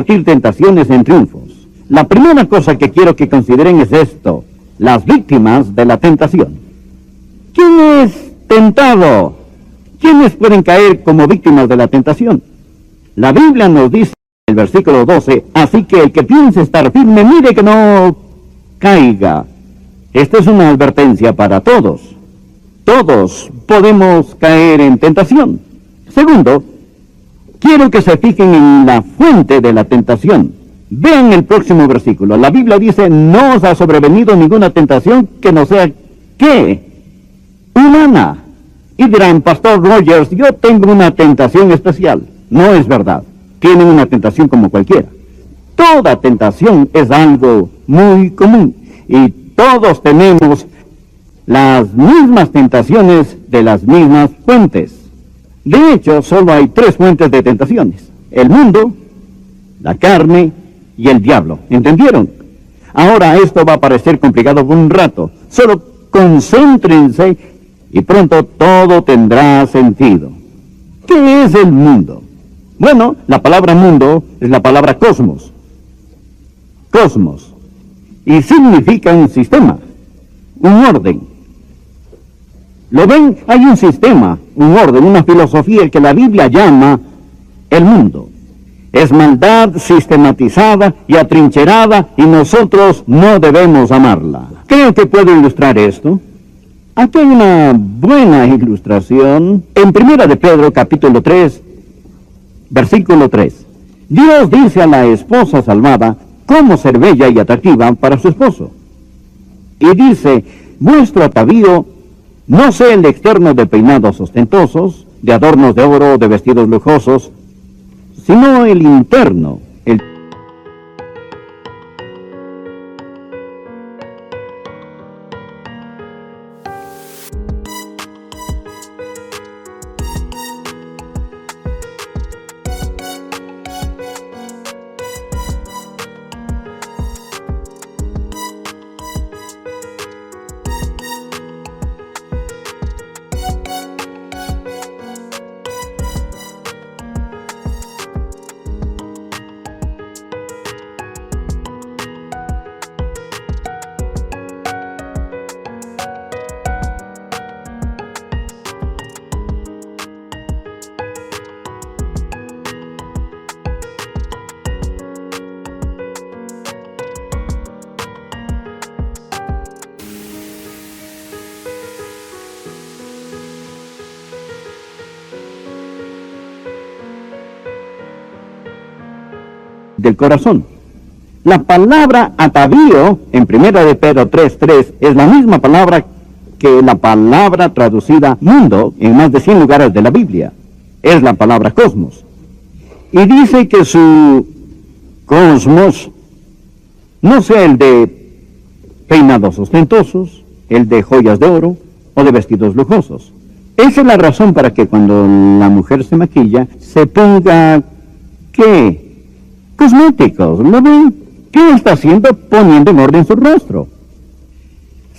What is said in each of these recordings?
convertir tentaciones en triunfos. La primera cosa que quiero que consideren es esto: las víctimas de la tentación. ¿Quién es tentado? ¿Quiénes pueden caer como víctimas de la tentación? La Biblia nos dice en el versículo 12, así que el que piense estar firme, mire que no caiga. Esta es una advertencia para todos. Todos podemos caer en tentación. Segundo, quiero que se fijen en la fuente de la tentación. Vean el próximo versículo. La Biblia dice, no os ha sobrevenido ninguna tentación que no sea, ¿qué? Humana. Y dirán, Pastor Rogers, yo tengo una tentación especial. No es verdad. Tienen una tentación como cualquiera. Toda tentación es algo muy común. Y todos tenemos las mismas tentaciones de las mismas fuentes. De hecho, solo hay 3 fuentes de tentaciones: el mundo, la carne y el diablo. ¿Entendieron? Ahora esto va a parecer complicado por un rato. Solo concéntrense y pronto todo tendrá sentido. ¿Qué es el mundo? Bueno, la palabra mundo es la palabra cosmos. Cosmos. Y significa un sistema, un orden. ¿Lo ven? Hay un sistema, un orden, una filosofía que la Biblia llama el mundo. Es maldad sistematizada y atrincherada, y nosotros no debemos amarla. Creo que puedo ilustrar esto. Aquí hay una buena ilustración. En 1 de Pedro, capítulo 3, versículo 3. Dios dice a la esposa salvada cómo ser bella y atractiva para su esposo. Y dice, vuestro atavío no sea el externo de peinados ostentosos, de adornos de oro, de vestidos lujosos, sino el interno, el del corazón. La palabra atavío en 1 de Pedro 3:3 es la misma palabra que la palabra traducida mundo en más de 100 lugares de la Biblia. Es la palabra cosmos. Y dice que su cosmos no sea el de peinados ostentosos, el de joyas de oro o de vestidos lujosos. Esa es la razón para que cuando la mujer se maquilla se ponga, ¿qué? Cosméticos, ¿lo ven? ¿Qué está haciendo? Poniendo en orden su rostro.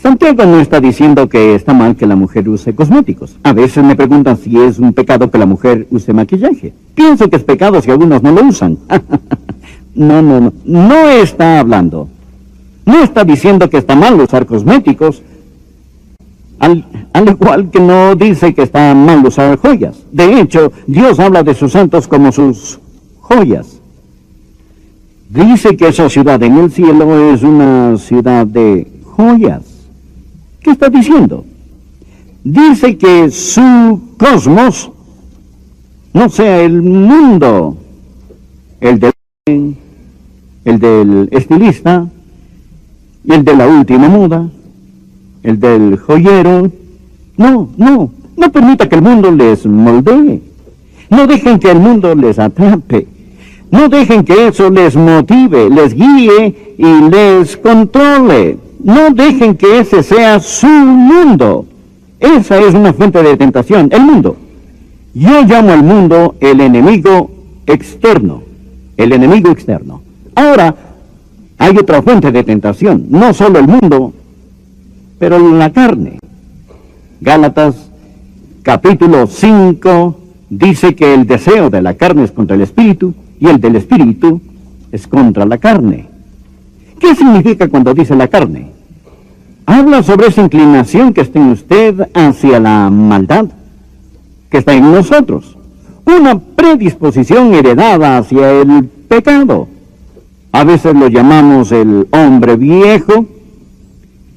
Santiago no está diciendo que está mal que la mujer use cosméticos. A veces me preguntan si es un pecado que la mujer use maquillaje. Pienso que es pecado si algunos no lo usan. No está hablando. No está diciendo que está mal usar cosméticos, al igual que no dice que está mal usar joyas. De hecho, Dios habla de sus santos como sus joyas. Dice que esa ciudad en el cielo es una ciudad de joyas. ¿Qué está diciendo? Dice que su cosmos no sea el mundo, el del estilista, el de la última moda, el del joyero. No permita que el mundo les moldee. No dejen que el mundo les atrape. No dejen que eso les motive, les guíe y les controle. No dejen que ese sea su mundo. Esa es una fuente de tentación, el mundo. Yo llamo al mundo el enemigo externo. El enemigo externo. Ahora, hay otra fuente de tentación. No solo el mundo, pero la carne. Gálatas, capítulo 5, dice que el deseo de la carne es contra el espíritu, y el del espíritu es contra la carne. ¿Qué significa cuando dice la carne? Habla sobre esa inclinación que está en usted hacia la maldad, que está en nosotros. Una predisposición heredada hacia el pecado. A veces lo llamamos el hombre viejo.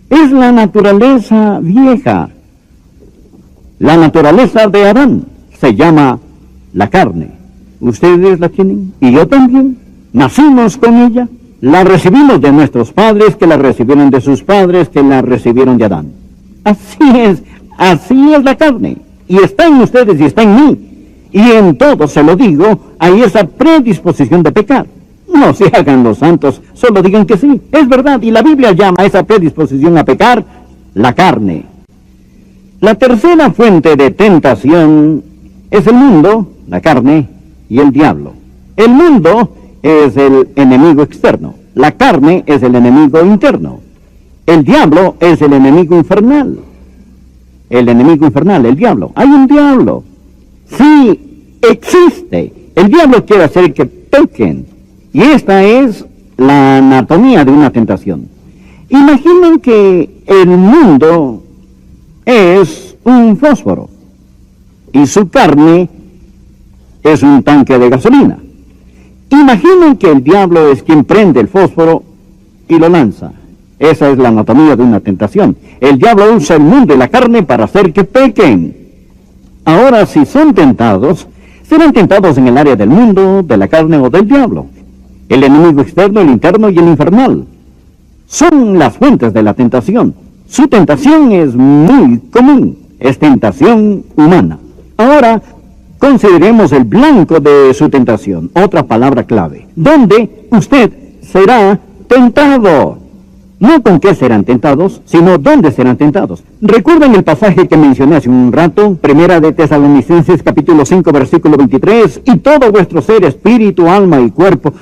Es la naturaleza vieja. La naturaleza de Adán se llama la carne. Ustedes la tienen y yo también. Nacimos con ella. La recibimos de nuestros padres, que la recibieron de sus padres, que la recibieron de Adán. Así es la carne. Y está en ustedes y está en mí. Y en todo, se lo digo, hay esa predisposición de pecar. No se hagan los santos, solo digan que sí. Es verdad, y la Biblia llama a esa predisposición a pecar la carne. La tercera fuente de tentación es el mundo, la carne y el diablo. El mundo es el enemigo externo. La carne es el enemigo interno. El diablo es el enemigo infernal. El enemigo infernal, el diablo. Hay un diablo. Sí, existe. El diablo quiere hacer que pequen. Y esta es la anatomía de una tentación. Imaginen que el mundo es un fósforo y su carne es un tanque de gasolina. Imaginen que el diablo es quien prende el fósforo y lo lanza. Esa es la anatomía de una tentación. El diablo usa el mundo y la carne para hacer que pequen. Ahora, si son tentados, serán tentados en el área del mundo, de la carne o del diablo. El enemigo externo, el interno y el infernal son las fuentes de la tentación. Su tentación es muy común, es tentación humana. Ahora, consideremos el blanco de su tentación, otra palabra clave, donde usted será tentado. No con qué serán tentados, sino dónde serán tentados. ¿Recuerdan el pasaje que mencioné hace un rato? Primera de Tesalonicenses, capítulo 5, versículo 23. Y todo vuestro ser, espíritu, alma y cuerpo,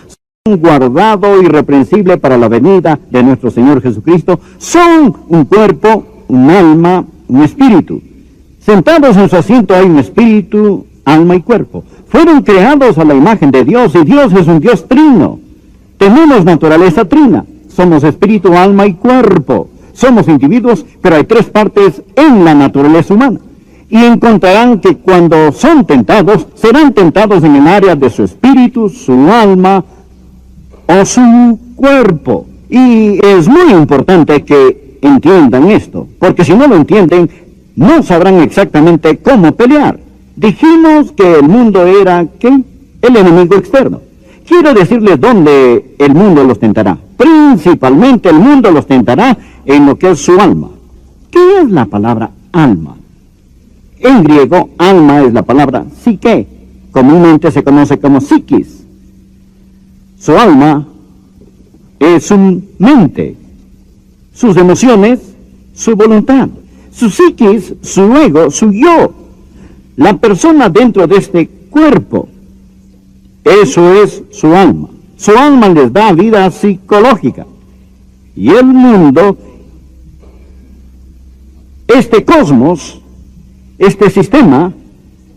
son guardado irreprensible para la venida de nuestro Señor Jesucristo. Son un cuerpo, un alma, un espíritu. Sentados en su asiento hay un espíritu, alma y cuerpo. Fueron creados a la imagen de Dios y Dios es un Dios trino. Tenemos naturaleza trina. Somos espíritu, alma y cuerpo. Somos individuos, pero hay tres partes en la naturaleza humana. Y encontrarán que cuando son tentados, serán tentados en el área de su espíritu, su alma o su cuerpo. Y es muy importante que entiendan esto, porque si no lo entienden, no sabrán exactamente cómo pelear. Dijimos que el mundo era, ¿qué? El enemigo externo. Quiero decirles dónde el mundo los tentará. Principalmente el mundo los tentará en lo que es su alma. ¿Qué es la palabra alma? En griego, alma es la palabra psique. Comúnmente se conoce como psiquis. Su alma es su mente, sus emociones, su voluntad. Su psiquis, su ego, su yo. La persona dentro de este cuerpo. Eso es su alma. Su alma les da vida psicológica. Y el mundo, este cosmos, este sistema,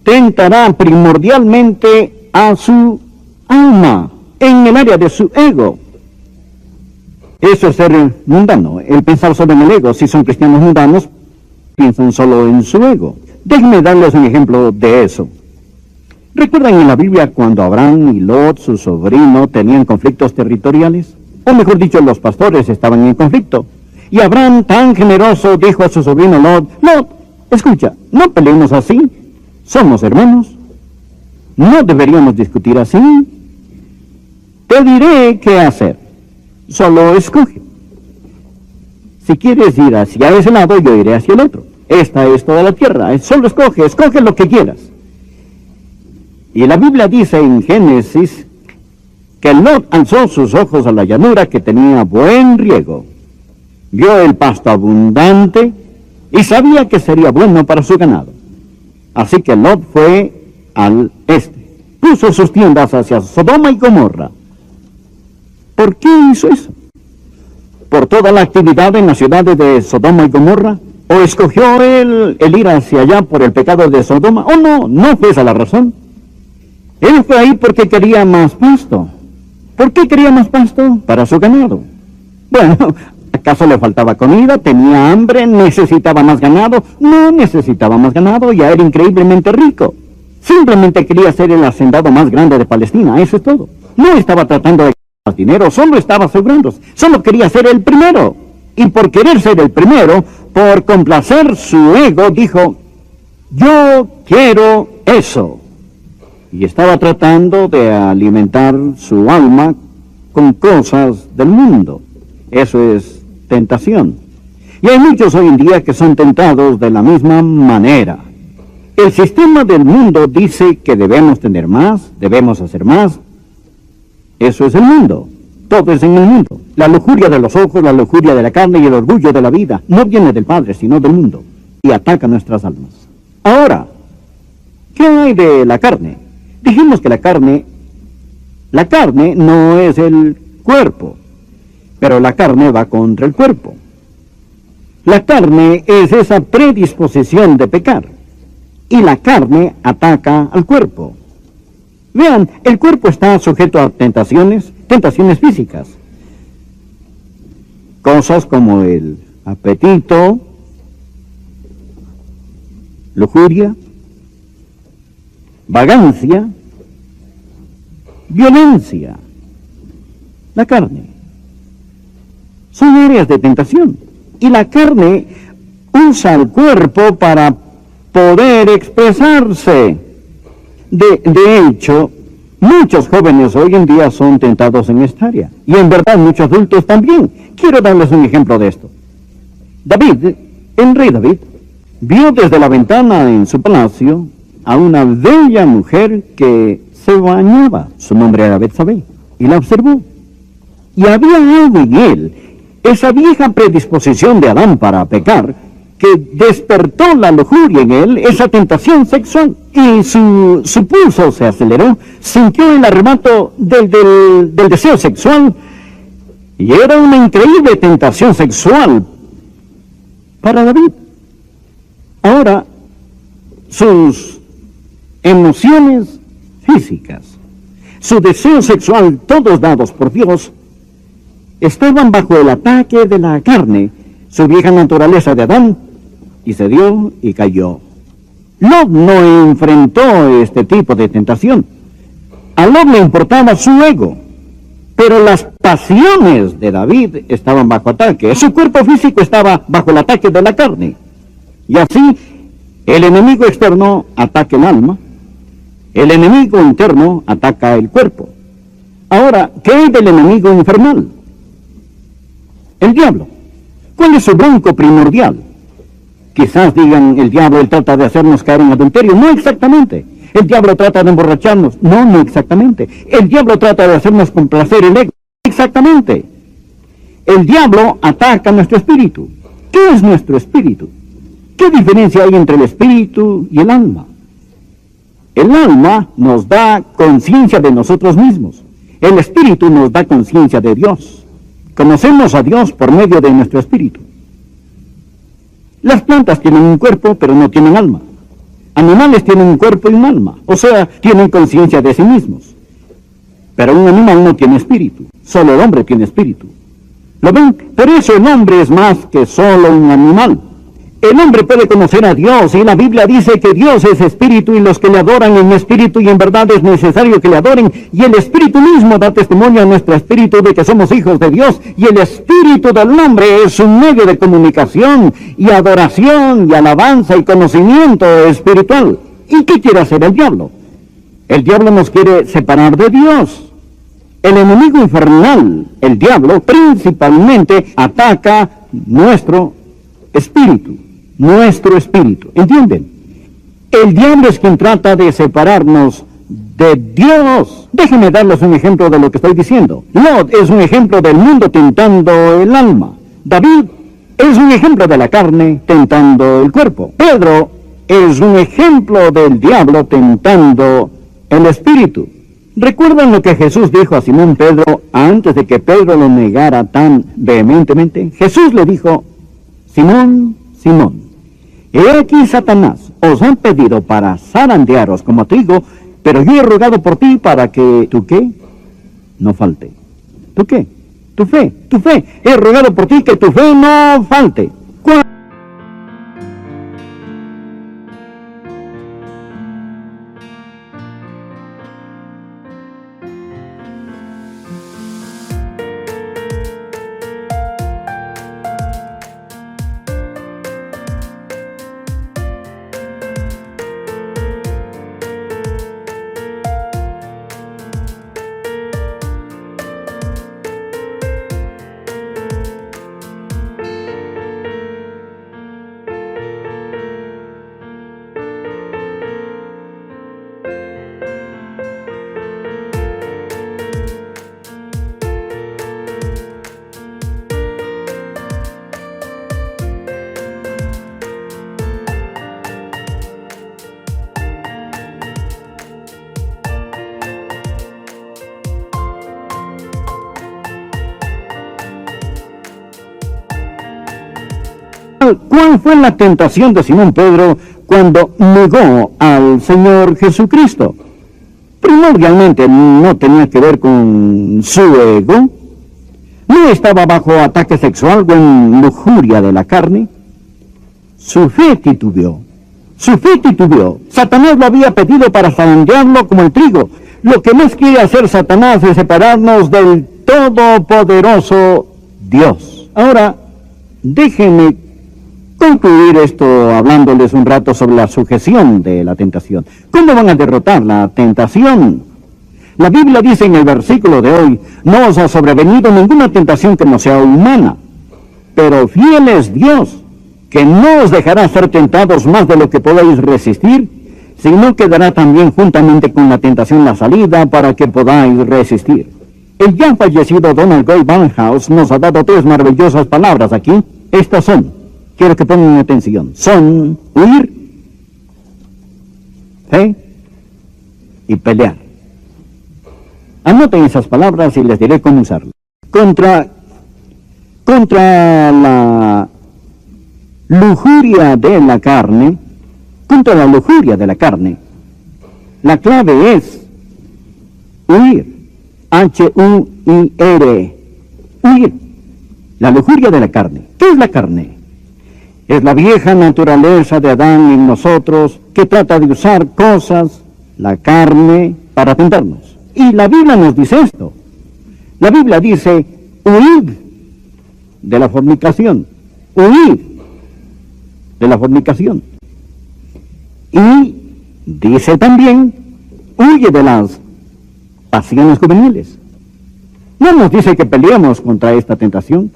tentará primordialmente a su alma, en el área de su ego. Eso es ser mundano, el pensar solo en el ego. Si son cristianos mundanos, piensan solo en su ego. Déjenme darles un ejemplo de eso. ¿Recuerdan en la Biblia cuando Abraham y Lot, su sobrino, tenían conflictos territoriales? O mejor dicho, los pastores estaban en conflicto. Y Abraham, tan generoso, dijo a su sobrino Lot, Lot, escucha, no peleemos así. Somos hermanos. No deberíamos discutir así. Te diré qué hacer. Solo escoge. Si quieres ir hacia ese lado, yo iré hacia el otro. Esta es toda la tierra. Solo escoge lo que quieras. Y la Biblia dice en Génesis que Lot alzó sus ojos a la llanura que tenía buen riego. Vio el pasto abundante y sabía que sería bueno para su ganado. Así que Lot fue al este. Puso sus tiendas hacia Sodoma y Gomorra. ¿Por qué hizo eso? ¿Por toda la actividad en las ciudades de Sodoma y Gomorra? ¿O escogió él el ir hacia allá por el pecado de Sodoma? No fue esa la razón. Él fue ahí porque quería más pasto, ¿Por qué quería más pasto? Para su ganado. Bueno, ¿acaso le faltaba comida? ¿Tenía hambre? ¿Necesitaba más ganado? No necesitaba más ganado, ya era increíblemente rico. Simplemente quería ser el hacendado más grande de Palestina, eso es todo. No estaba tratando de ganar más dinero, solo estaba asegurando. Solo quería ser el primero. Y por querer ser el primero, por complacer su ego, dijo, yo quiero eso. Y estaba tratando de alimentar su alma con cosas del mundo. Eso es tentación. Y hay muchos hoy en día que son tentados de la misma manera. El sistema del mundo dice que debemos tener más, debemos hacer más. Eso es el mundo. Todo es en el mundo. La lujuria de los ojos, la lujuria de la carne y el orgullo de la vida no viene del Padre, sino del mundo. Y ataca nuestras almas. Ahora, ¿qué hay de la carne? Dijimos que la carne no es el cuerpo, pero la carne va contra el cuerpo. La carne es esa predisposición de pecar, y la carne ataca al cuerpo. Vean, el cuerpo está sujeto a tentaciones físicas. Cosas como el apetito, lujuria, vagancia, violencia. La carne. Son áreas de tentación. Y la carne usa el cuerpo para poder expresarse. De hecho, muchos jóvenes hoy en día son tentados en esta área. Y en verdad muchos adultos también. Quiero darles un ejemplo de esto. El rey David, vio desde la ventana en su palacio a una bella mujer que se bañaba. Su nombre era Betsabé. Y la observó. Y había algo en él, esa vieja predisposición de Adán para pecar, que despertó la lujuria en él, esa tentación sexual. Y su pulso se aceleró, sintió el arrebato del deseo sexual, y era una increíble tentación sexual para David. Ahora, sus emociones físicas, su deseo sexual, todos dados por Dios, estaban bajo el ataque de la carne, su vieja naturaleza de Adán, y se dio y cayó. Lot no enfrentó este tipo de tentación. A Lot le importaba su ego, pero las pasiones de David estaban bajo ataque. Su cuerpo físico estaba bajo el ataque de la carne. Y así, el enemigo externo ataca el alma, el enemigo interno ataca el cuerpo. Ahora, ¿qué hay del enemigo infernal? El diablo. ¿Cuál es su bronco primordial? Quizás digan, el diablo, él trata de hacernos caer en adulterio. No exactamente. El diablo trata de emborracharnos. No exactamente. El diablo trata de hacernos complacer el ego. Exactamente. El diablo ataca nuestro espíritu. ¿Qué es nuestro espíritu? ¿Qué diferencia hay entre el espíritu y el alma? El alma nos da conciencia de nosotros mismos. El espíritu nos da conciencia de Dios. Conocemos a Dios por medio de nuestro espíritu. Las plantas tienen un cuerpo, pero no tienen alma. Animales tienen un cuerpo y un alma, o sea, tienen conciencia de sí mismos. Pero un animal no tiene espíritu, solo el hombre tiene espíritu. ¿Lo ven? Por eso el hombre es más que solo un animal. El hombre puede conocer a Dios, y la Biblia dice que Dios es espíritu, y los que le adoran en espíritu y en verdad es necesario que le adoren, y el espíritu mismo da testimonio a nuestro espíritu de que somos hijos de Dios, y el espíritu del hombre es un medio de comunicación, y adoración, y alabanza, y conocimiento espiritual. ¿Y qué quiere hacer el diablo? El diablo nos quiere separar de Dios. El enemigo infernal, el diablo, principalmente ataca nuestro espíritu. ¿Entienden? El diablo es quien trata de separarnos de Dios. Déjenme darles un ejemplo de lo que estoy diciendo. Lot es un ejemplo del mundo tentando el alma. David es un ejemplo de la carne tentando el cuerpo. Pedro es un ejemplo del diablo tentando el espíritu. ¿Recuerdan lo que Jesús dijo a Simón Pedro antes de que Pedro lo negara tan vehementemente? Jesús le dijo, Simón, Simón, he aquí Satanás os han pedido para zarandearos como trigo, pero yo he rogado por ti para que, ¿tú qué? no falte. ¿Tú qué? Tu fe, tu fe. He rogado por ti que tu fe no falte. ¿Cuál fue la tentación de Simón Pedro cuando negó al Señor Jesucristo? Primordialmente no tenía que ver con su ego, no estaba bajo ataque sexual o en lujuria de la carne. Su fe titubeó. Satanás lo había pedido para zarandearlo como el trigo. Lo que más quiere hacer Satanás es separarnos del todopoderoso Dios. Ahora, déjenme concluir esto hablándoles un rato sobre la sujeción de la tentación. ¿Cómo van a derrotar la tentación? La Biblia dice en el versículo de hoy, no os ha sobrevenido ninguna tentación que no sea humana, pero fiel es Dios, que no os dejará ser tentados más de lo que podáis resistir, sino que dará también juntamente con la tentación la salida para que podáis resistir. El ya fallecido Donald Guy Barnhouse nos ha dado 3 maravillosas palabras aquí. Estas son, quiero que pongan atención, son huir, fe y pelear. Anoten esas palabras y les diré cómo usarlas. Contra la lujuria de la carne, la clave es huir. H-U-I-R. Huir. La lujuria de la carne. ¿Qué es la carne? Es la vieja naturaleza de Adán en nosotros que trata de usar cosas, la carne, para tentarnos. Y la Biblia nos dice esto. La Biblia dice, huid de la fornicación. Huid de la fornicación. Y dice también, huye de las pasiones juveniles. No nos dice que peleemos contra esta tentación,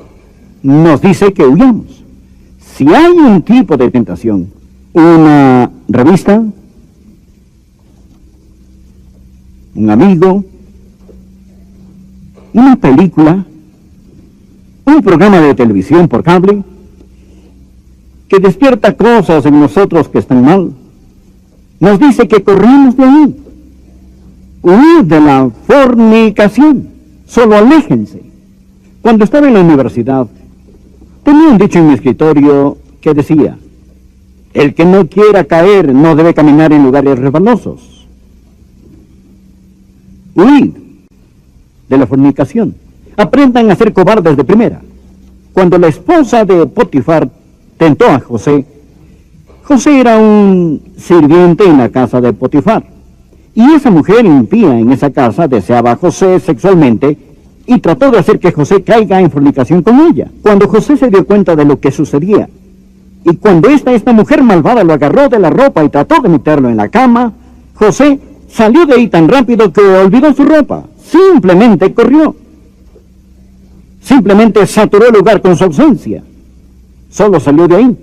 nos dice que huyamos. Si hay un tipo de tentación, una revista, un amigo, una película, un programa de televisión por cable, que despierta cosas en nosotros que están mal, nos dice que corramos de ahí. Huir de la fornicación. Solo aléjense. Cuando estaba en la universidad, tenía un dicho en mi escritorio que decía, el que no quiera caer no debe caminar en lugares resbalosos. Huid de la fornicación. Aprendan a ser cobardes de primera. Cuando la esposa de Potifar tentó a José, José era un sirviente en la casa de Potifar. Y esa mujer impía en esa casa deseaba a José sexualmente y trató de hacer que José caiga en fornicación con ella. Cuando José se dio cuenta de lo que sucedía, y cuando esta mujer malvada lo agarró de la ropa y trató de meterlo en la cama, José salió de ahí tan rápido que olvidó su ropa. Simplemente corrió. Simplemente saturó el lugar con su ausencia. Solo salió de ahí.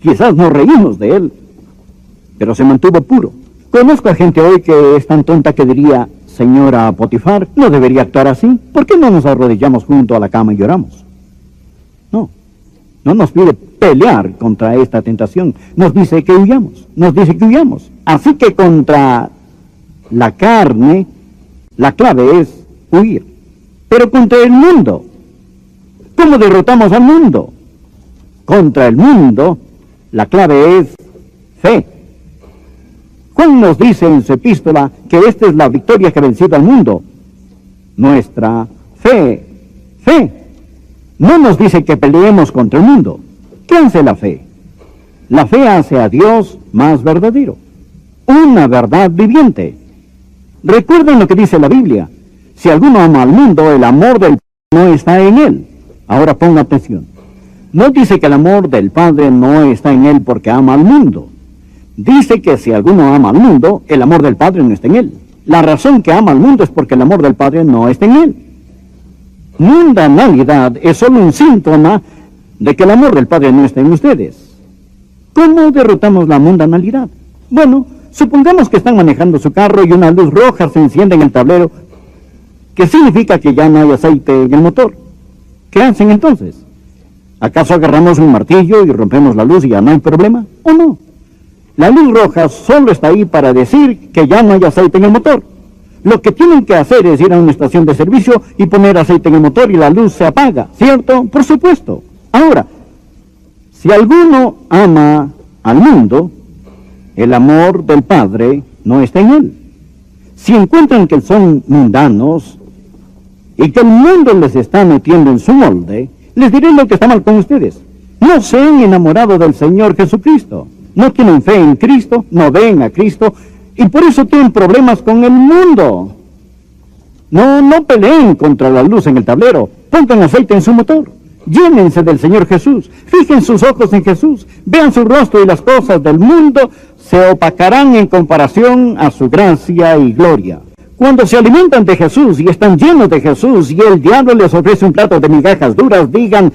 Quizás nos reímos de él, pero se mantuvo puro. Conozco a gente hoy que es tan tonta que diría, señora Potifar, no debería actuar así. ¿Por qué no nos arrodillamos junto a la cama y lloramos? No nos pide pelear contra esta tentación. Nos dice que huyamos. Así que contra la carne, la clave es huir. Pero contra el mundo, ¿cómo derrotamos al mundo? Contra el mundo, la clave es fe. Juan nos dice en su epístola que esta es la victoria que ha vencido al mundo, nuestra fe. Fe. No nos dice que peleemos contra el mundo. ¿Qué hace la fe? La fe hace a Dios más verdadero, una verdad viviente. Recuerden lo que dice la Biblia. Si alguno ama al mundo, el amor del Padre no está en él. Ahora ponga atención. No dice que el amor del Padre no está en él porque ama al mundo. Dice que si alguno ama al mundo, el amor del Padre no está en él. La razón que ama al mundo es porque el amor del Padre no está en él. Mundanalidad es solo un síntoma de que el amor del Padre no está en ustedes. ¿Cómo derrotamos la mundanalidad? Bueno, supongamos que están manejando su carro y una luz roja se enciende en el tablero, que significa que ya no hay aceite en el motor. ¿Qué hacen entonces? ¿Acaso agarramos un martillo y rompemos la luz y ya no hay problema? ¿O no? La luz roja solo está ahí para decir que ya no hay aceite en el motor. Lo que tienen que hacer es ir a una estación de servicio y poner aceite en el motor y la luz se apaga, ¿cierto? Por supuesto. Ahora, si alguno ama al mundo, el amor del Padre no está en él. Si encuentran que son mundanos y que el mundo les está metiendo en su molde, les diré lo que está mal con ustedes. No se han enamorado del Señor Jesucristo. No tienen fe en Cristo, no ven a Cristo, y por eso tienen problemas con el mundo. No peleen contra la luz en el tablero. Pongan aceite en su motor. Llénense del Señor Jesús. Fijen sus ojos en Jesús. Vean su rostro y las cosas del mundo se opacarán en comparación a su gracia y gloria. Cuando se alimentan de Jesús y están llenos de Jesús y el diablo les ofrece un plato de migajas duras, digan,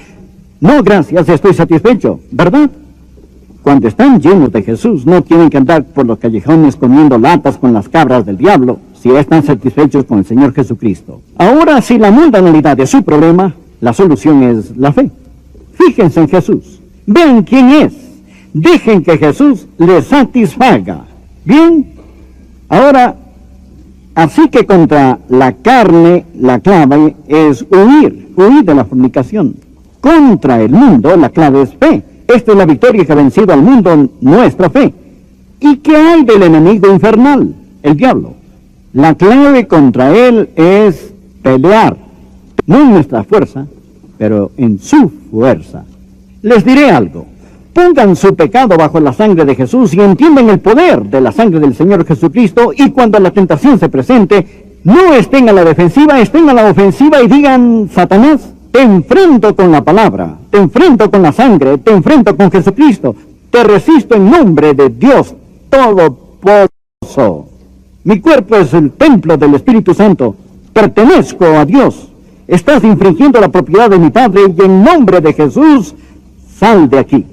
no, gracias, estoy satisfecho, ¿verdad? Cuando están llenos de Jesús, no tienen que andar por los callejones comiendo latas con las cabras del diablo, si están satisfechos con el Señor Jesucristo. Ahora, si la mundanalidad es su problema, la solución es la fe. Fíjense en Jesús. Vean quién es. Dejen que Jesús les satisfaga. Bien. Ahora, así que contra la carne, la clave es huir de la fornicación. Contra el mundo, la clave es fe. Esta es la victoria que ha vencido al mundo, nuestra fe. ¿Y qué hay del enemigo infernal? El diablo. La clave contra él es pelear. No en nuestra fuerza, pero en su fuerza. Les diré algo. Pongan su pecado bajo la sangre de Jesús y entiendan el poder de la sangre del Señor Jesucristo, y cuando la tentación se presente, no estén a la defensiva, estén a la ofensiva y digan, Satanás, te enfrento con la palabra, te enfrento con la sangre, te enfrento con Jesucristo, te resisto en nombre de Dios Todopoderoso. Mi cuerpo es el templo del Espíritu Santo, pertenezco a Dios. Estás infringiendo la propiedad de mi Padre y en nombre de Jesús, sal de aquí.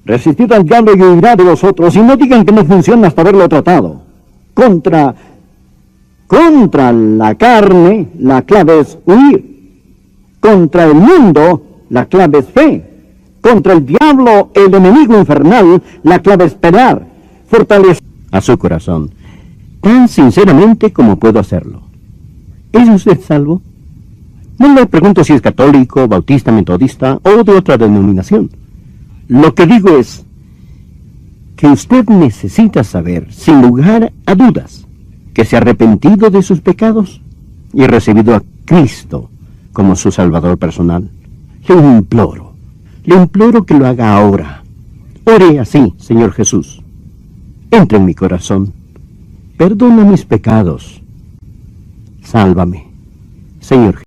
Resistid al diablo y huirá de vosotros, y no digan que no funciona hasta haberlo tratado. Contra la carne, la clave es huir. Contra el mundo, la clave es fe. Contra el diablo, el enemigo infernal, la clave es pelear. Fortalecer a su corazón, tan sinceramente como puedo hacerlo. ¿Es usted salvo? No le pregunto si es católico, bautista, metodista o de otra denominación. Lo que digo es que usted necesita saber, sin lugar a dudas, que se ha arrepentido de sus pecados y recibido a Cristo como su Salvador personal. Le imploro que lo haga ahora. Ore así, Señor Jesús. Entra en mi corazón. Perdona mis pecados. Sálvame, Señor Jesús.